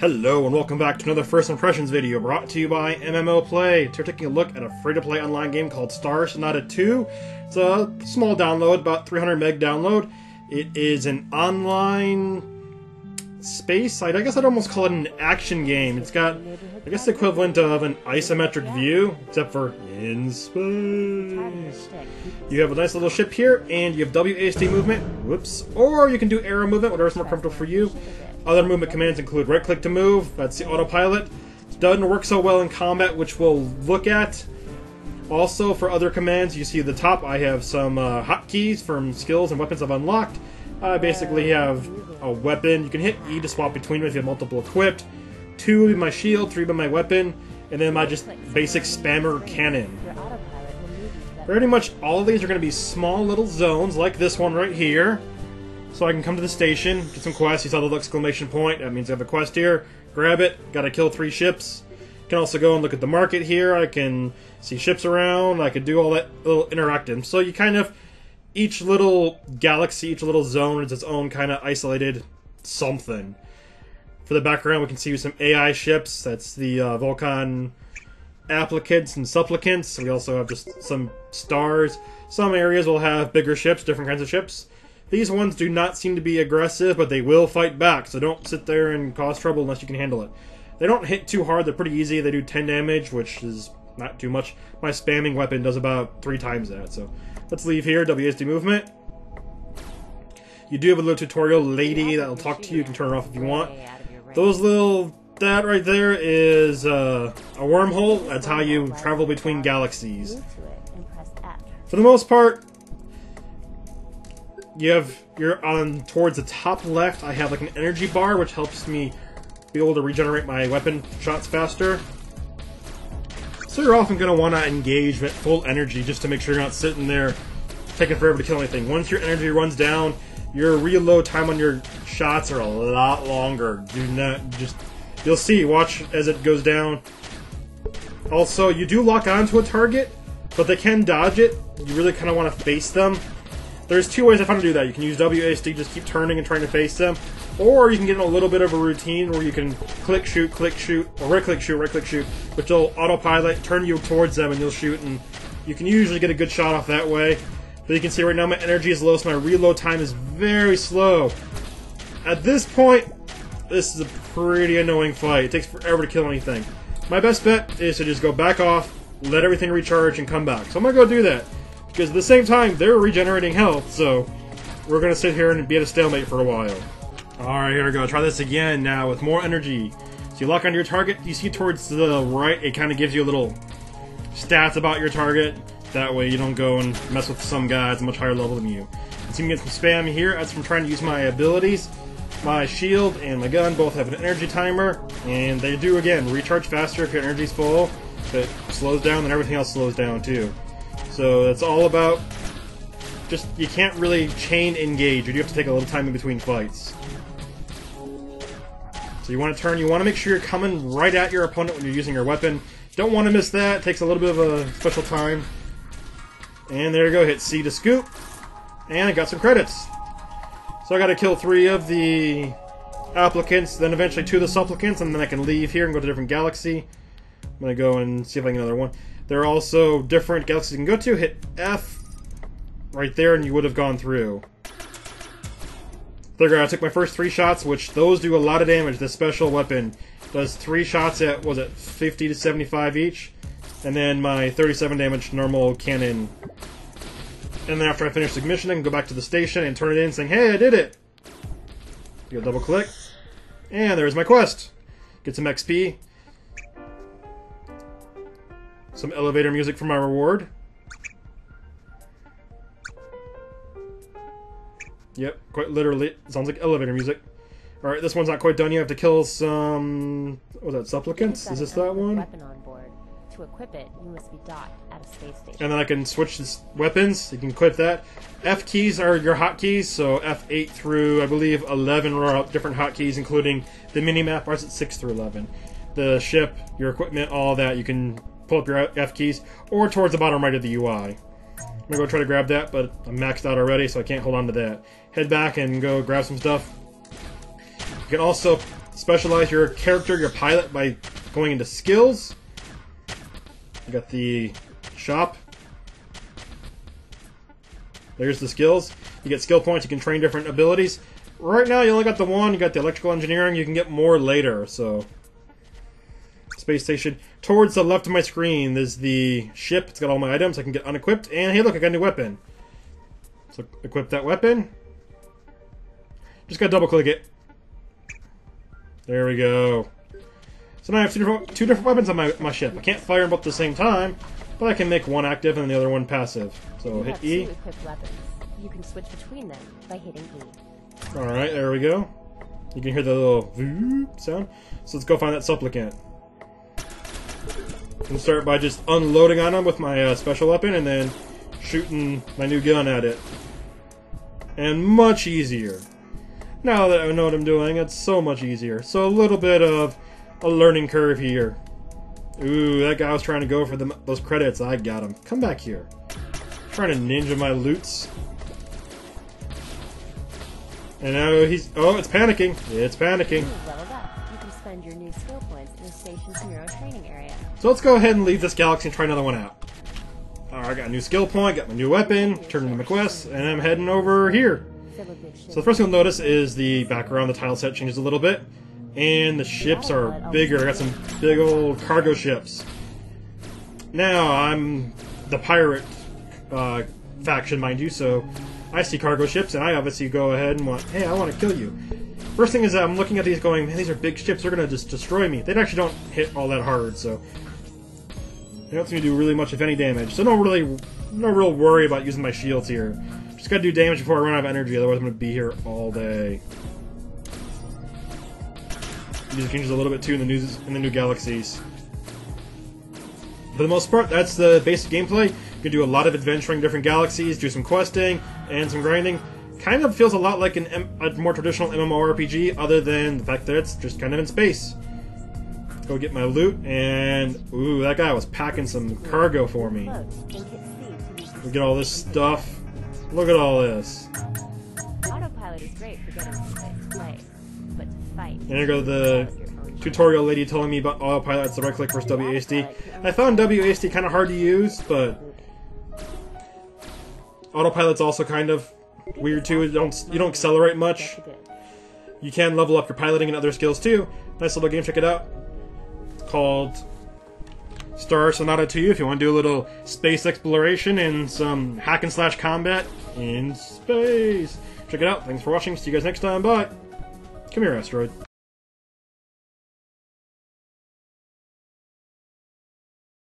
Hello and welcome back to another First Impressions video brought to you by MMO Play. Today we're taking a look at a free-to-play online game called Sonata 2. It's a small download, about 300 meg download. It is an online space site. I guess I'd almost call it an action game. It's got, I guess, the equivalent of an isometric view, except for in space. You have a nice little ship here, and you have WASD movement, whoops, or you can do arrow movement, whatever's more comfortable for you. Other movement commands include right-click to move, that's the autopilot. It doesn't work so well in combat, which we'll look at. Also, for other commands, you see at the top, I have some hotkeys from skills and weapons I've unlocked. I basically have a weapon. You can hit E to swap between them if you have multiple equipped. 2 will be my shield, 3 will be my weapon, and then my just basic spammer cannon. Pretty much all of these are going to be small little zones, like this one right here. So I can come to the station, get some quests. You saw the little exclamation point. That means I have a quest here. Grab it. Gotta kill 3 ships. Can also go and look at the market here. I can see ships around. I can do all that little interactive. So you kind of, each little galaxy, each little zone is its own kind of isolated something. For the background, we can see some AI ships. That's the Vulcan applicants and supplicants. We also have just some stars. Some areas will have bigger ships, different kinds of ships. These ones do not seem to be aggressive, but they will fight back, so don't sit there and cause trouble unless you can handle it. They don't hit too hard, they're pretty easy. They do 10 damage, which is not too much. My spamming weapon does about 3 times that, so let's leave here. WASD movement. You do have a little tutorial lady that will talk to you. You can turn her off if you want. That right there is a wormhole. That's how you travel between galaxies. For the most part, you're on towards the top left. I have like an energy bar, which helps me be able to regenerate my weapon shots faster. So you're often going to want to engage at full energy just to make sure you're not sitting there taking forever to kill anything. Once your energy runs down, your reload time on your shots are a lot longer. Do not you'll see. Watch as it goes down. Also, you do lock onto a target, but they can dodge it. You really kind of want to face them. There's 2 ways I found to do that. You can use WASD, just keep turning and trying to face them, or you can get in a little bit of a routine where you can click, shoot, or right-click, shoot, which will autopilot, turn you towards them, and you'll shoot, and you can usually get a good shot off that way. But you can see right now my energy is low, so my reload time is very slow. At this point, this is a pretty annoying fight. It takes forever to kill anything. My best bet is to just go back off, let everything recharge, and come back. So I'm going to go do that. Because at the same time, they're regenerating health, so we're going to sit here and be at a stalemate for a while. Alright, here we go. Try this again now with more energy. So you lock onto your target, you see towards the right, it kind of gives you a little stats about your target. That way you don't go and mess with some guys much higher level than you. You see me get some spam here. That's from trying to use my abilities. My shield and my gun both have an energy timer, and they do, again, recharge faster if your energy's full. If it slows down, then everything else slows down too. So it's all about just, you can't really chain engage, or you have to take a little time in between fights. So you want to turn, you want to make sure you're coming right at your opponent when you're using your weapon. Don't want to miss that, it takes a little bit of a special time. And there you go, hit C to scoop. And I got some credits. So I got to kill 3 of the applicants, then eventually 2 of the supplicants, and then I can leave here and go to a different galaxy. I'm going to go and see if I can get another one. There are also different galaxies you can go to. Hit F right there and you would have gone through. There you go. I took my first 3 shots, which those do a lot of damage. This special weapon does 3 shots at, was it 50 to 75 each? And then my 37 damage normal cannon. And then after I finish the mission, I can go back to the station and turn it in saying, hey, I did it! You double click. And there's my quest. Get some XP. Some elevator music for my reward. Yep, quite literally. It sounds like elevator music. Alright, this one's not quite done. You have to kill some... what was that, supplicants? Is this that one? Weapon on board. To equip it, you must be docked at a space station. And then I can switch this weapons. You can equip that. F keys are your hotkeys, so F8 through, I believe, 11 are different hotkeys, including the mini-map, or is it 6 through 11? The ship, your equipment, all that. You can pull up your F keys, or towards the bottom right of the UI. I'm gonna go try to grab that, but I'm maxed out already, so I can't hold on to that. Head back and go grab some stuff. You can also specialize your character, your pilot, by going into skills. You got the shop. There's the skills. You get skill points, you can train different abilities. Right now you only got the one, you got the electrical engineering, you can get more later, so... Space station. Towards the left of my screen, there's the ship. It's got all my items. I can get unequipped. And hey, look, I got a new weapon. So equip that weapon. Just gotta double click it. There we go. So now I have two different weapons on my ship. I can't fire them both at the same time, but I can make one active and the other one passive. So hit E. You have 2 equipped weapons. You can switch between them by hitting E. Alright, there we go. You can hear the little voop sound. So let's go find that supplicant. And start by just unloading on him with my special weapon and then shooting my new gun at it. And much easier. Now that I know what I'm doing, it's so much easier. So a little bit of a learning curve here. Ooh, that guy was trying to go for those credits. I got him. Come back here. Trying to ninja my loots. And now he's... Oh, it's panicking. It's panicking. Leveled up. You can spend your new skill points in the station's neuro training area. So let's go ahead and leave this galaxy and try another one out. Alright, I got a new skill point, got my new weapon, turned into my quest, and I'm heading over here. So the first thing you'll notice is the background, the tile set changes a little bit. And the ships are bigger. I got some big old cargo ships. Now, I'm the pirate faction, mind you, so I see cargo ships, and I obviously go ahead and want, hey, I want to kill you. First thing is that I'm looking at these going, man, these are big ships, they're going to just destroy me. They actually don't hit all that hard, so they don't seem to do really much, if any, damage. So no real worry about using my shields here. Just gotta do damage before I run out of energy, otherwise I'm gonna be here all day. Music changes a little bit too in the new galaxies. For the most part, that's the basic gameplay. You can do a lot of adventuring different galaxies, do some questing, and some grinding. Kind of feels a lot like a more traditional MMORPG, other than the fact that it's just kind of in space. Let's go get my loot, and ooh, that guy was packing some cargo for me. We get all this stuff. Look at all this. Autopilot is great for getting someplace to play, but to fight. And here goes the tutorial lady telling me about autopilot. It's the right click versus WASD. I found WASD kind of hard to use, but autopilot's also kind of weird too. You don't accelerate much. You can level up your piloting and other skills too. Nice little game. Check it out. It's called Star Sonata 2 if you want to do a little space exploration and some hack and slash combat in space. Check it out. Thanks for watching. See you guys next time. Bye. Come here, asteroid.